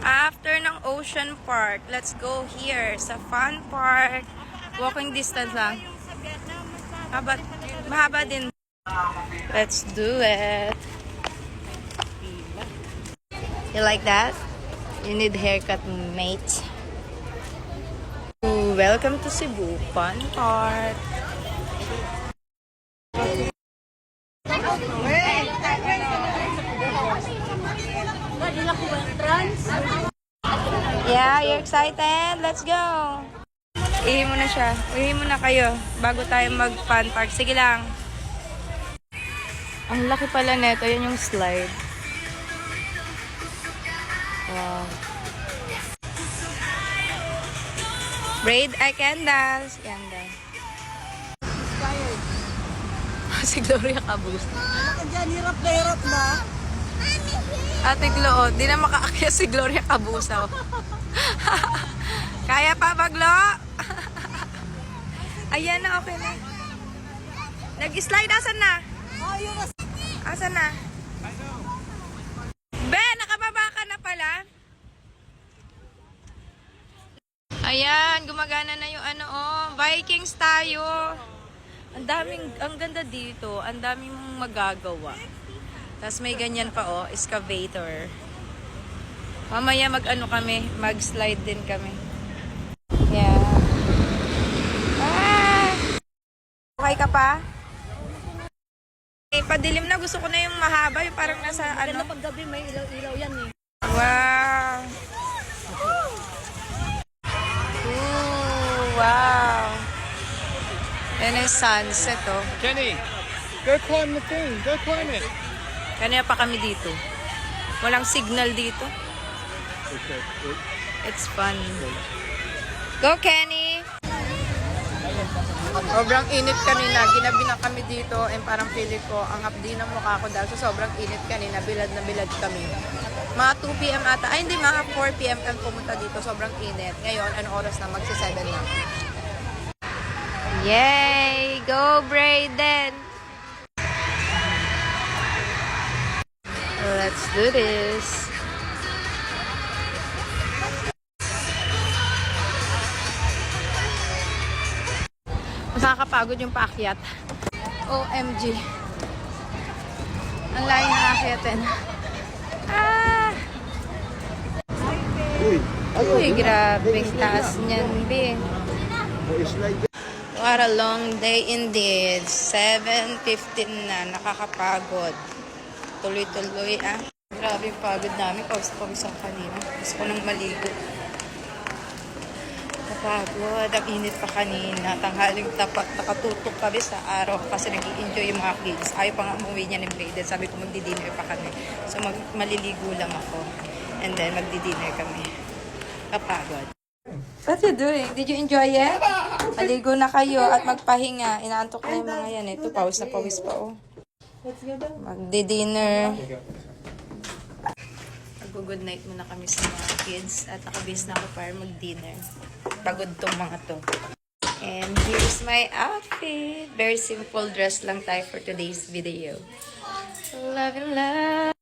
After ng Ocean Park, let's go here sa Fun Park. Walking distance lang. Mahaba din. Let's do it. You like that? You need haircut, mate. Welcome to Cebu Fun Park. Yeah, you're excited? Let's go! Ihi mo na siya. Ihi mo na kayo bago tayo mag-fun park. Sige lang. Ang laki pala neto. Yan yung slide. Wow. Braid ay candles. Candle. Si Gloria Cabus. Diyan, hirap na hirap na. Ate Glo, di na makaakyat si Gloria Cabusaw. Kaya pa ba, Glo? Ayan na, okay na. Nag-slide, asan na? Asan na? Be, nakababa ka na pala? Ayan, gumagana na yung Vikings tayo. Ang ganda dito. Ang daming magagawa. Tapos may ganyan pa, excavator. Mamaya mag-slide din kami. Yeah. Okay ka pa? Padilim na, gusto ko na yung mahaba, yung parang nasa Maganda pag gabi, may ilaw-ilaw yan eh. Wow! Ooh, wow! Yan yung sunset, Kenny, go climb the thing. Go climb it. Kanina pa kami dito. Walang signal dito. It's fun. Go, Kenny! Sobrang init kanina. Ginabi na kami dito and parang feeling ko ang hapdi ng mukha ko dahil so sobrang init kanina. Bilad na bilad kami. Mga 2 p.m. ata. Ay, hindi. Mga 4 p.m. kami pumunta dito. Sobrang init. Ngayon, anong oras na? Magsi-7 na. Yay! Go, Brayden! Let's do this. Mas nakakapagod yung paakyat. OMG. Ang layo na akyatin. Uy, grabe. Taas niyan, B. What a long day indeed. 7:15 na. Nakakapagod. Tuloy-tuloy, Grabe yung pagod namin. Pawis ang kanina. Gusto ko nang maligo. Kapagod. Ang init pa kanina. Tanghaling tapat. Nakatutok kami sa araw kasi nag-i-enjoy yung mga kids. Ayaw pa nga umuwi niya ni Brayden. Sabi ko magdi-dinner pa kami. So maliligo lang ako. And then magdi-dinner kami. Kapagod. What you doing? Did you enjoy it? Maligo na kayo at magpahinga. Inaantok na yung mga yan. Ito, pawis na pawis pa, Magdi-dinner. Mag-good night muna kami sa mga kids. At nakabase na ako para mag-dinner. Pagod tong mga to. And here's my outfit. Very simple dress lang tayo for today's video. Love and love.